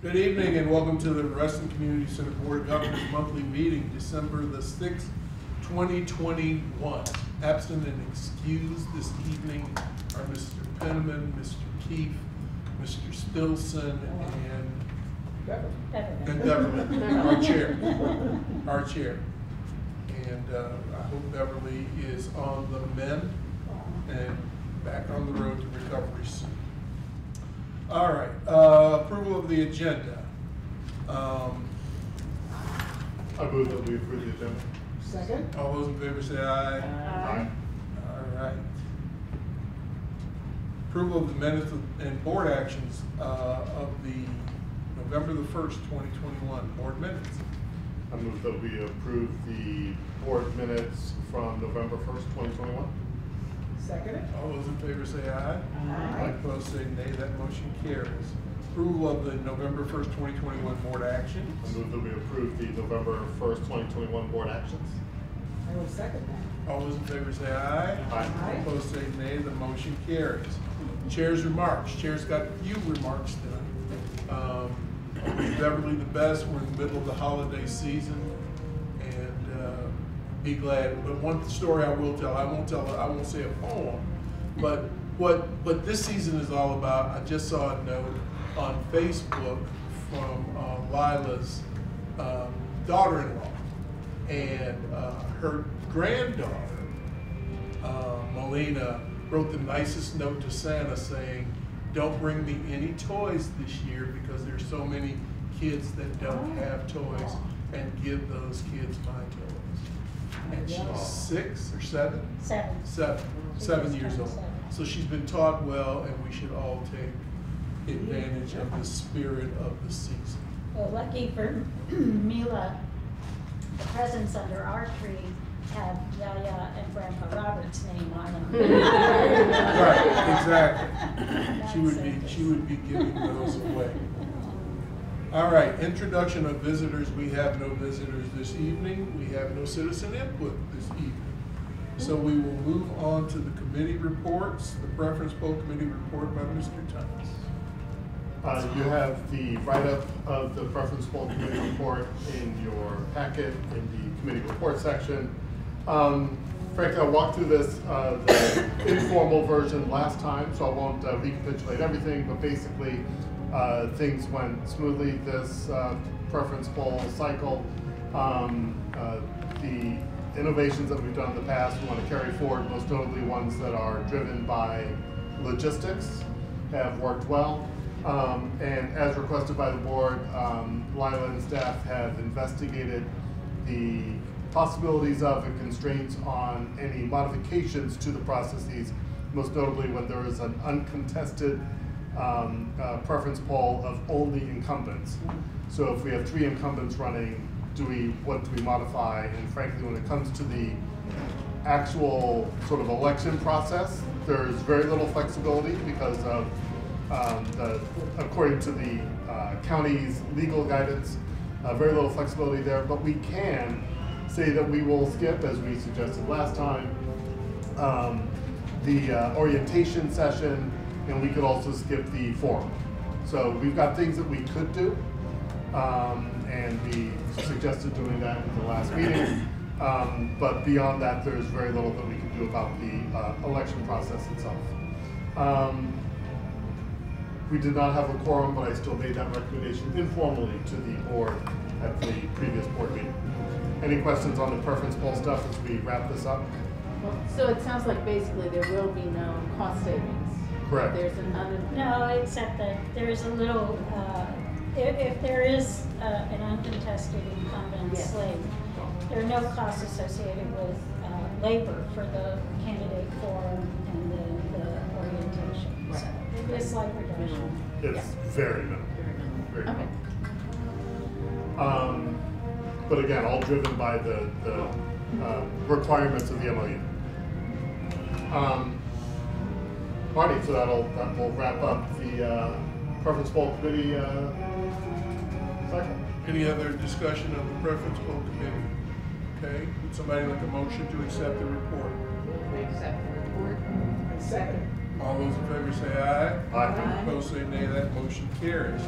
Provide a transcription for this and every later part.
Good evening and welcome to the Reston Community Center Board of Governors monthly meeting, December the 6th, 2021. Absent and excused this evening are Mr. Penniman, Mr. Keefe, Mr. Stilson, and Beverly, our chair. And I hope Beverly is on the mend and back on the road to recovery soon. All right, approval of the agenda. I move that we approve the agenda. Second. All those in favor say aye. Aye. All right. Approval of the minutes and board actions of the November the 1st, 2021 board minutes. I move that we approve the board minutes from November 1st, 2021. Second. All those in favor say aye. Aye. Opposed say nay. That motion carries. Approval of the November 1st, 2021 board actions. I move that we approve the November 1st, 2021 board actions. I will second that. All those in favor say aye. Aye. Opposed say nay. The motion carries. Chair's remarks. Chair's got a few remarks tonight. Wish Beverly the best. We're in the middle of the holiday season, and be glad. But one story I will tell. I won't say a poem, but what this season is all about. I just saw a note on Facebook from Lila's daughter-in-law, and her granddaughter, Melina, wrote the nicest note to Santa saying, "Don't bring me any toys this year because there's so many kids that don't have toys, and give those kids my toys." And she's 6 or 7? 7 years old. So she's been taught well, and we should all take advantage of the spirit of the season. Well, lucky for Mila, the presents under our tree have Yaya and Grandpa Robert's name on them. Right, exactly. She would be giving those away. All right, introduction of visitors. We have no visitors this evening. We have no citizen input this evening. So we will move on to the committee reports. The preference poll committee report by Mr. Thomas. You have the write-up of the preference poll committee report in your packet in the committee report section. Frankly, I walked through this the informal version last time, so I won't recapitulate everything, but basically things went smoothly this preference poll cycle. The innovations that we've done in the past, we want to carry forward, most notably ones that are driven by logistics, have worked well. And as requested by the board, Lila and staff have investigated the possibilities of and constraints on any modifications to the processes, most notably when there is an uncontested preference poll of only incumbents. So if we have 3 incumbents running, what do we modify? And frankly, when it comes to the actual sort of election process, there's very little flexibility because of according to the county's legal guidance, very little flexibility there, but we can say that we will skip, as we suggested last time, the orientation session, and we could also skip the forum. So we've got things that we could do, and we suggested doing that in the last meeting, but beyond that, there's very little that we can do about the election process itself. We did not have a quorum, but I still made that recommendation informally to the board at the previous board meeting. Any questions on the preference poll stuff as we wrap this up? Well, so it sounds like basically there will be no cost savings. Correct. There's an No, except that there's a little, if there is an uncontested incumbent slate, there are no costs associated with labor for the candidate forum and the orientation. Right. So it'll be a slight reduction. It's very minimal. Very Okay. minimal. But again, all driven by the requirements of the MOU. Marty, so that will wrap up the preference poll committee cycle. Any other discussion of the preference poll committee? Okay, would somebody like a motion to accept the report? We accept the report. Second. All those in favor say aye. Aye. Opposed say nay. That motion carries.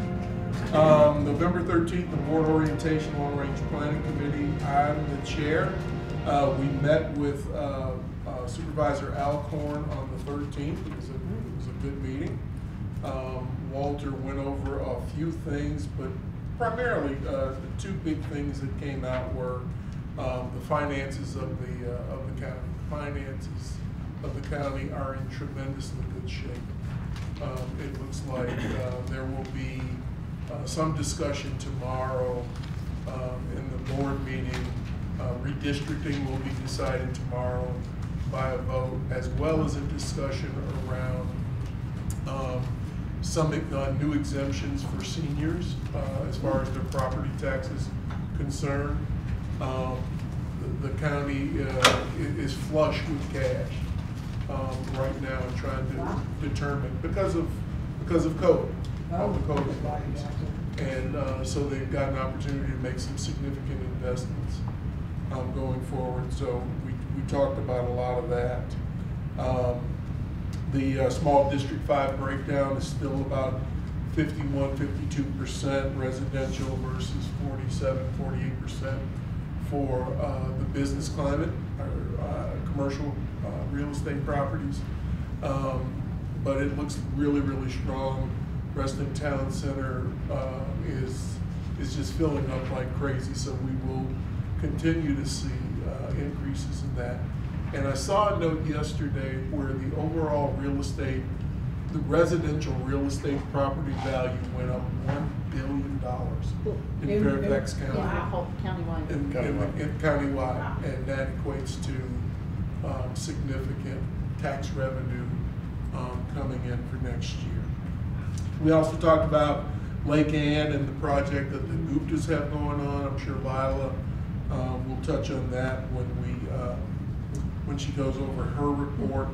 November 13th, the Board Orientation Long Range Planning Committee, I'm the chair. We met with Supervisor Alcorn on the 13th. It was a good meeting. Walter went over a few things, but primarily the two big things that came out were the finances of the county. The finances of the county are in tremendously good shape. It looks like there will be some discussion tomorrow in the board meeting. Redistricting will be decided tomorrow by a vote, as well as a discussion around some new exemptions for seniors as far as their property taxes concerned. The county is flush with cash right now, and trying to determine because of COVID, all the COVID things. And so they've got an opportunity to make some significant investments going forward. So we talked about a lot of that. The small District 5 breakdown is still about 51–52% residential versus 47–48% for the business climate, or commercial real estate properties. But it looks really, really strong. Reston Town Center is just filling up like crazy, so we will continue to see increases in that. And I saw a note yesterday where the overall real estate, the residential real estate property value went up $1 billion in Fairfax County. Wow, countywide. In countywide, wow. And that equates to significant tax revenue coming in for next year. We also talked about Lake Ann and the project that the Guptas have going on. I'm sure Lila will touch on that when she goes over her report,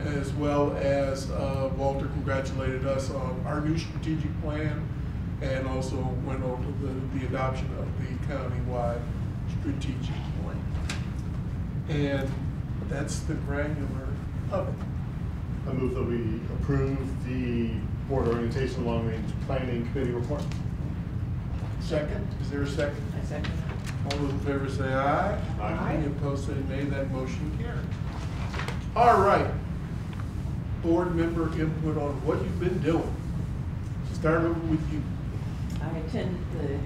as well as Walter congratulated us on our new strategic plan, and also went over the adoption of the countywide strategic plan. And that's the granular of it. I move that we approve the Board Orientation Long Range Planning Committee report. Second, is there a second? I second. All those in favor say aye. Aye. Any opposed say nay. That motion carries. All right. Board member input on what you've been doing. Start over with you. I attended the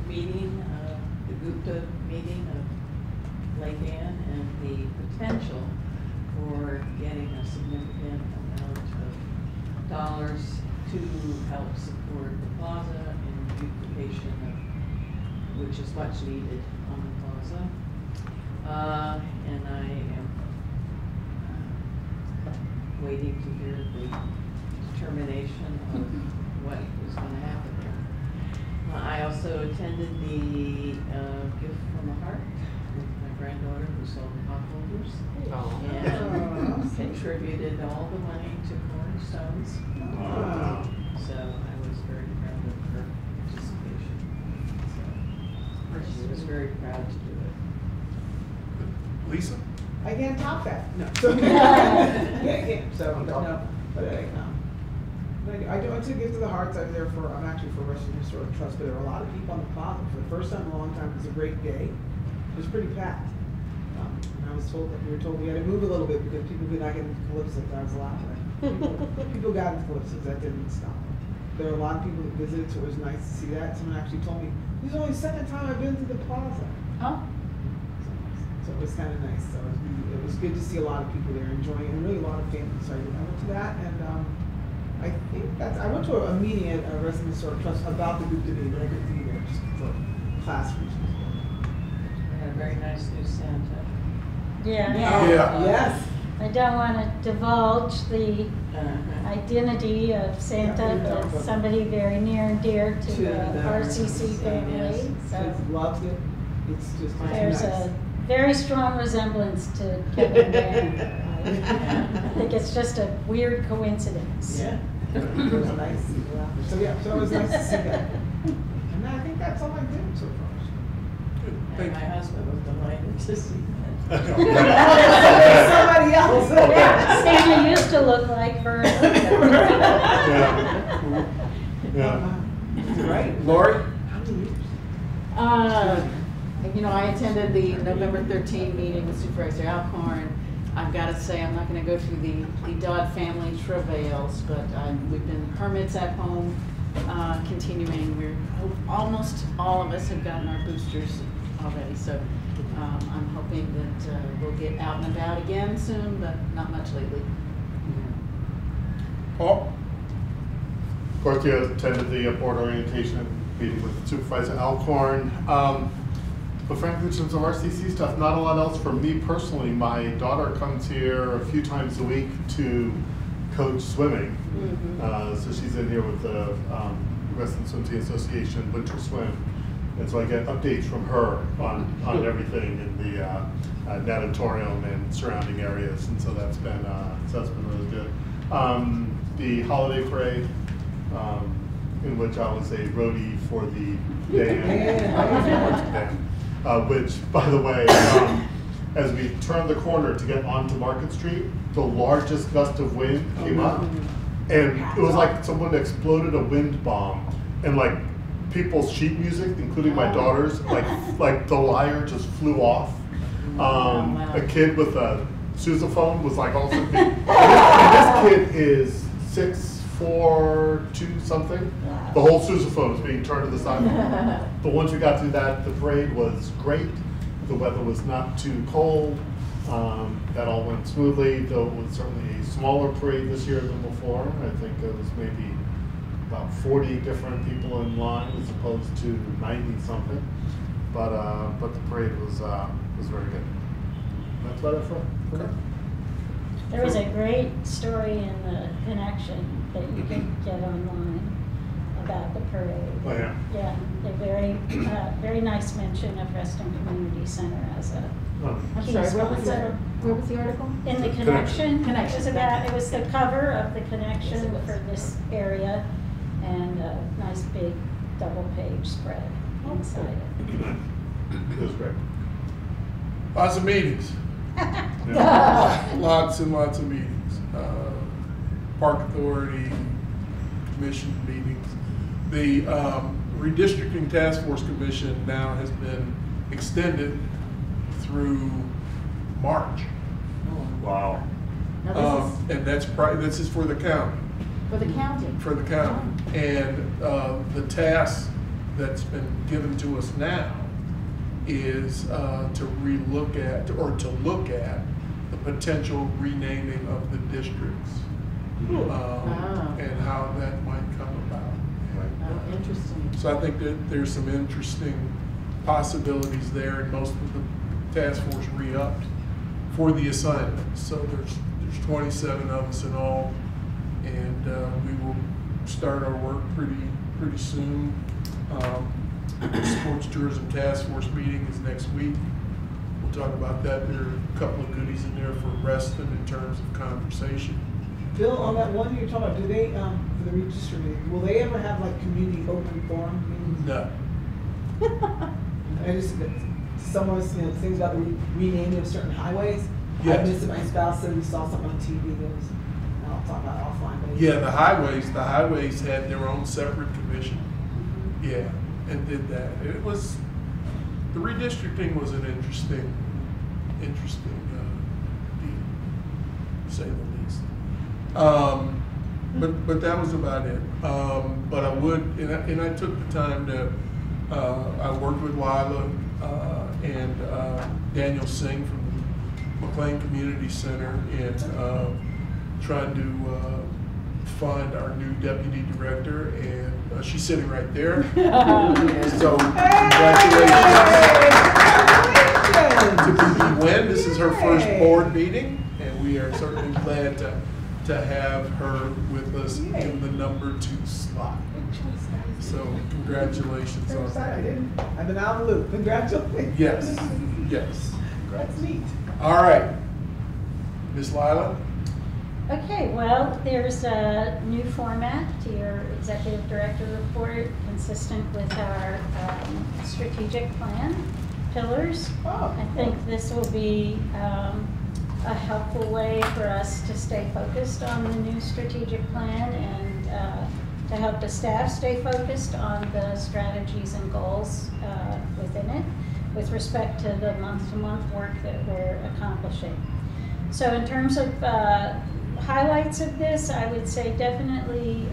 meeting, the Gupta meeting of Lake Ann, and the potential for getting a significant amount of dollars to help support the plaza and beautification of, which is much needed on the plaza. And I am waiting to hear the determination of what is going to happen there. I also attended the Gift from the Heart with my granddaughter who sold pot holders, and contributed all the money to Cornerstones. So I was very proud of her participation. So she was very proud to do it. Lisa? I can't top that. No. So, I can't. So, no. But I do. I took Gift of the Hearts. I'm actually for Russian Historic Trust, but there were a lot of people on the plaza for the first time in a long time. It was a great day. It was pretty packed. And I was told that we were told we had to move a little bit because people could not get into Calypso. I was laughing. People got into Calypso. That didn't stop. There were a lot of people that visited, so it was nice to see that. Someone actually told me, this is only the second time I've been to the plaza. Oh. So it was kind of nice. So it was good to see a lot of people there enjoying it, and really a lot of families. So I went to that, and I think I went to a meeting at Resident Historic Trust about the Gupta meeting, but I couldn't be there just for class reasons. We had a very nice new Santa. Yeah. Yeah. Yes. I don't want to divulge the identity of Santa, but somebody very near and dear to the RCC family. So Kids loved it. It's just there's nice. a very strong resemblance to Kevin Van. I think it's just a weird coincidence. Yeah. It was nice. So it was nice to see that. And I think that's all I did so far. And my husband was delighted to see that. Somebody else. Yeah, Santa used to look like Vern. Yeah. Right. Lori? How many years? You know, I attended the November 13 meeting with Supervisor Alcorn. I've got to say, I'm not going to go through the Dodd family travails, but we've been hermits at home, continuing. Almost all of us have gotten our boosters already, so I'm hoping that we'll get out and about again soon, but not much lately. Paul? Of course, you attended the board orientation meeting with Supervisor Alcorn. But frankly, in terms of RCC stuff, not a lot else for me personally. My daughter comes here a few times a week to coach swimming. So she's in here with the Western Swim Team Association Winter Swim. And so I get updates from her on everything in the natatorium and surrounding areas. And so that's been really good. The holiday parade, in which I was a roadie for the band. Which, by the way, as we turned the corner to get onto Market Street, the largest gust of wind came up, and it was like someone exploded a wind bomb, and like people's sheet music, including my daughter's, like the lyre just flew off. A kid with a sousaphone was like also big. And this kid is 6'4", 2 something. The whole sousaphone was being turned to the side. But once we got through that, the parade was great. The weather was not too cold. That all went smoothly, though it was certainly a smaller parade this year than before. I think it was maybe about 40 different people in line as opposed to 90 something. But the parade was very good. That's about it for now. There was a great story in the Connection that you can get online about the parade. Oh, yeah? Yeah, a very nice mention of Reston Community Center as a I'm key sorry, where was sponsor. the article? In the Connection. Connection. It was the cover of the Connection for this area, and a nice big double-page spread inside it. It was great. Lots of meetings. Lots and lots of meetings. Park Authority, Commission meetings. The Redistricting Task Force Commission now has been extended through March. Wow. Now And this is for the county. for the county. For the county. And the task that's been given to us now is to look at the potential renaming of the districts and how that might come about. Oh, interesting. So I think that there's some interesting possibilities there, and most of the task force re-upped for the assignment. So there's 27 of us in all, and we will start our work pretty soon. The Sports Tourism Task Force meeting is next week. We'll talk about that. There are a couple of goodies in there for Reston in terms of conversation. Bill, on that one you're talking about, do they, for the redistricting, will they ever have like community open forum meetings? No. I just, some of us, things about the renaming of certain highways. Yes. I missed it. My spouse said we saw something on TV that was, I'll talk about it offline. But Yeah, the highways had their own separate commission. Yeah, and did that. It was, the redistricting was an interesting deal, to say the least. But that was about it. But I would, and I took the time to, I worked with Lila and Daniel Singh from the McLean Community Center in trying to find our new deputy director, and she's sitting right there. So congratulations to BB Wen. This is her first board meeting, and we are certainly glad to have her with us in the number 2 slot. So congratulations on that. I've been out of the loop. Congratulations. Yes. That's neat. All right, Ms. Lila. Okay, well, there's a new format to your executive director report consistent with our strategic plan pillars. Oh, I think this will be a helpful way for us to stay focused on the new strategic plan and to help the staff stay focused on the strategies and goals within it with respect to the month-to-month work that we're accomplishing. So in terms of highlights of this, I would say definitely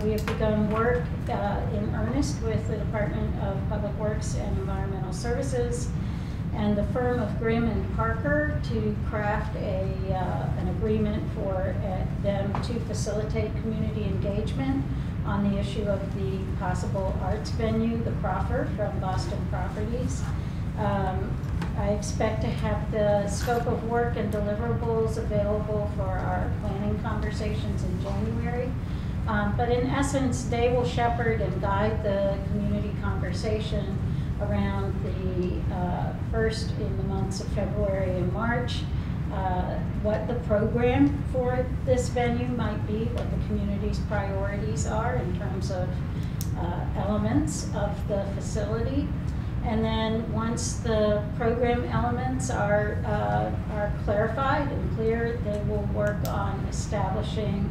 we have begun work in earnest with the Department of Public Works and Environmental Services and the firm of Grimm and Parker to craft an agreement for them to facilitate community engagement on the issue of the possible arts venue, the Proffer from Boston Properties. I expect to have the scope of work and deliverables available for our planning conversations in January. But in essence, they will shepherd and guide the community conversation around the first in the months of February and March, what the program for this venue might be, what the community's priorities are in terms of elements of the facility. And then once the program elements are clarified and clear, they will work on establishing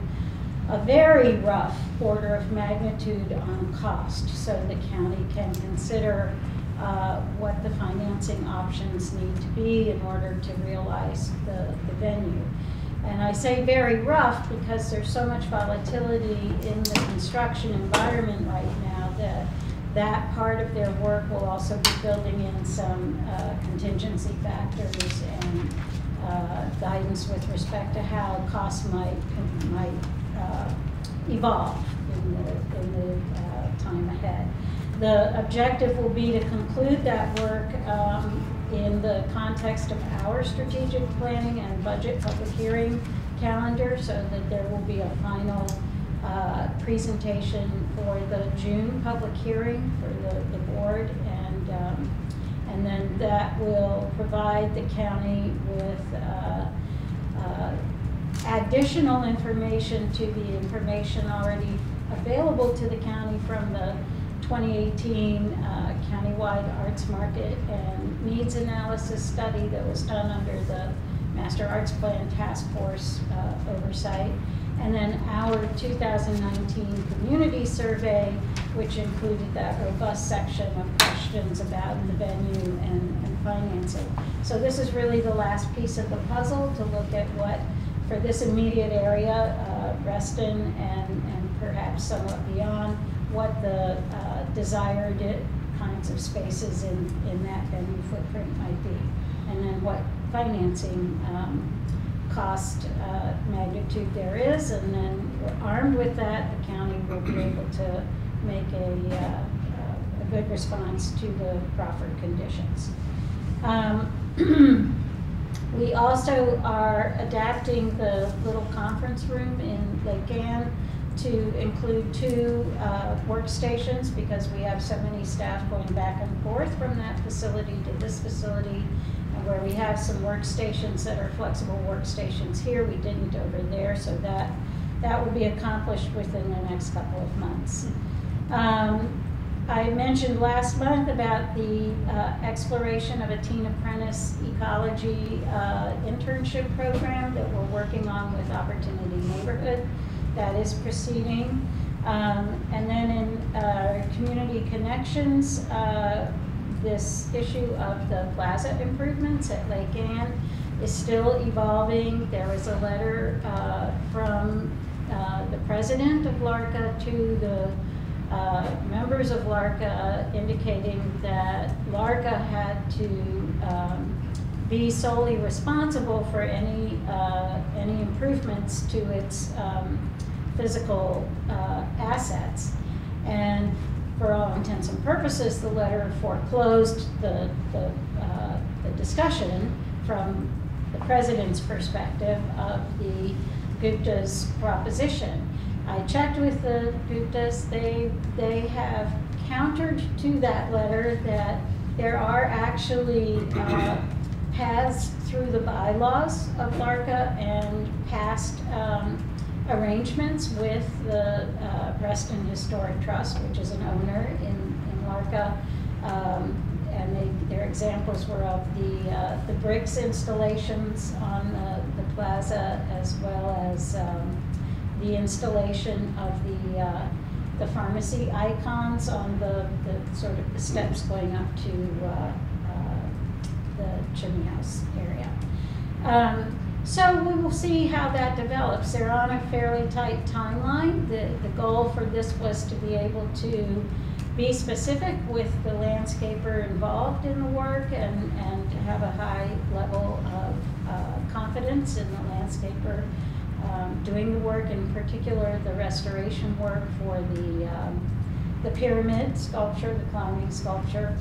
a very rough order of magnitude on cost so the county can consider what the financing options need to be in order to realize the venue. And I say very rough because there's so much volatility in the construction environment right now that part of their work will also be building in some contingency factors and guidance with respect to how costs might evolve in the time ahead. The objective will be to conclude that work in the context of our strategic planning and budget public hearing calendar so that there will be a final presentation for the June public hearing for the board, and then that will provide the county with additional information to the information already available to the county from the 2018 countywide arts market and needs analysis study that was done under the Master Arts Plan Task Force oversight. And then our 2019 community survey, which included that robust section of questions about the venue and financing. So this is really the last piece of the puzzle to look at what, for this immediate area, Reston and perhaps somewhat beyond, what the desired kinds of spaces in that venue footprint might be. And then what financing cost magnitude there is, and then armed with that, the county will be able to make a good response to the proffered conditions. We also are adapting the little conference room in Lake Ann to include 2 workstations because we have so many staff going back and forth from that facility to this facility. Where we have some workstations that are flexible workstations here, we didn't over there, so that will be accomplished within the next couple of months. I mentioned last month about the exploration of a teen apprentice ecology internship program that we're working on with Opportunity Neighborhood. That is proceeding. And then in community connections, this issue of the plaza improvements at Lake Ann is still evolving. There was a letter from the president of LARCA to the members of LARCA indicating that LARCA had to be solely responsible for any improvements to its physical assets. And for all intents and purposes, the letter foreclosed the discussion from the president's perspective of the Gupta's proposition. I checked with the Guptas. They have countered to that letter that there are actually paths through the bylaws of LARCA and past arrangements with the Reston Historic Trust, which is an owner in LARCA, and their examples were of the bricks installations on the plaza, as well as the installation of the the pharmacy icons on the sort of the steps going up to the chimney house area. So we will see how that develops. They're on a fairly tight timeline. The goal for this was to be able to be specific with the landscaper involved in the work and to have a high level of confidence in the landscaper doing the work, in particular the restoration work for the pyramid sculpture, the climbing sculpture.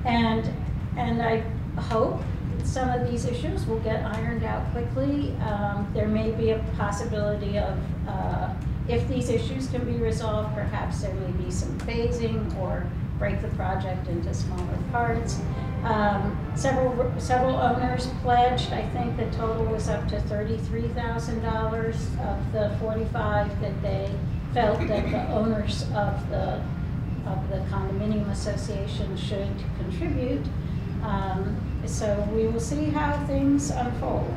And I hope some of these issues will get ironed out quickly. There may be a possibility of, if these issues can be resolved, perhaps there may be some phasing or break the project into smaller parts. Several owners pledged. I think the total was up to $33,000 of the 45 that they felt that the owners of the condominium association should contribute. So we will see how things unfold.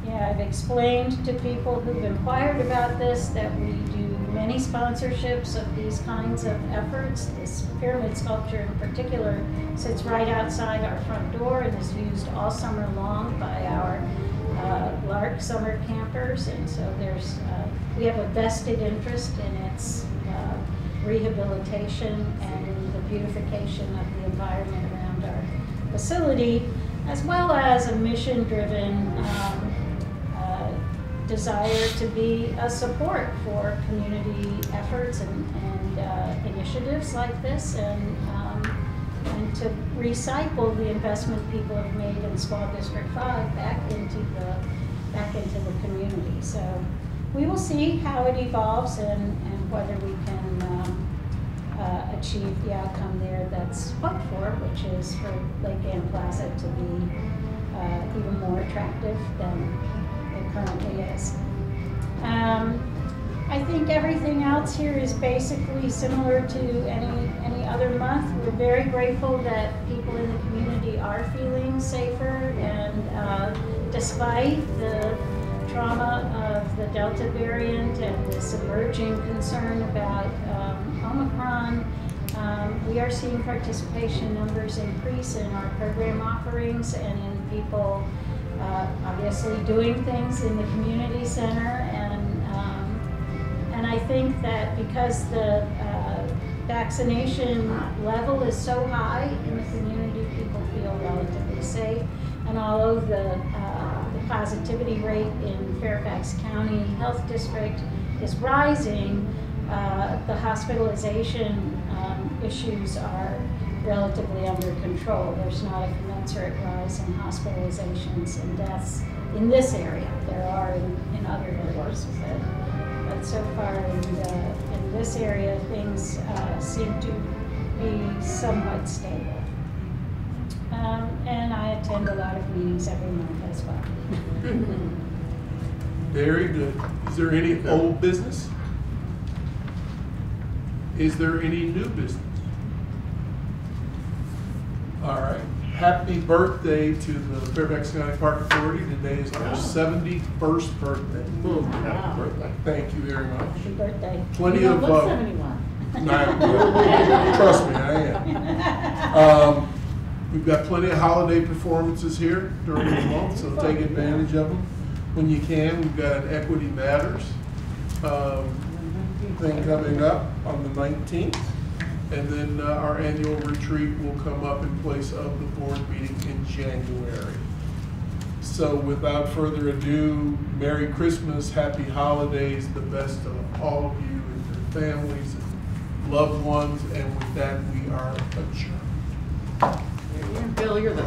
Yeah, I've explained to people who've inquired about this that we do many sponsorships of these kinds of efforts. This pyramid sculpture in particular sits right outside our front door and is used all summer long by our Lark summer campers, and so there's we have a vested interest in its rehabilitation and in the beautification of the environment around our facility, as well as a mission-driven desire to be a support for community efforts and initiatives like this, and to recycle the investment people have made in Small District 5 back into the community. So we will see how it evolves and whether we can achieve the outcome there that's hoped for, which is for Lake Ann Plaza to be even more attractive than it currently is. I think everything else here is basically similar to any other month. We're very grateful that people in the community are feeling safer, and despite the trauma of the Delta variant and this emerging concern about Omicron, we are seeing participation numbers increase in our program offerings and in people obviously doing things in the community center, and I think that because the vaccination level is so high in the community, people feel relatively safe, and although the positivity rate in Fairfax County Health District is rising, the hospitalization issues are relatively under control. There's not a commensurate rise in hospitalizations and deaths in this area. There are in other areas, but so far in this area, things seem to be somewhat stable. And I attend a lot of meetings every month as well. Very good. Is there any old business? Is there any new business? All right. Happy birthday to the Fairfax County Park Authority. Today is our 71st birthday. Happy birthday. Thank you very much. Happy birthday. Plenty of. What's 71? Trust me, I am. We've got plenty of holiday performances here during the month, so take advantage of them when you can. We've got an Equity Matters thing coming up on the 19th, and then our annual retreat will come up in place of the board meeting in January. So without further ado, Merry Christmas, Happy Holidays, the best of all of you and your families and loved ones, and with that we are adjourned. Bill, you're the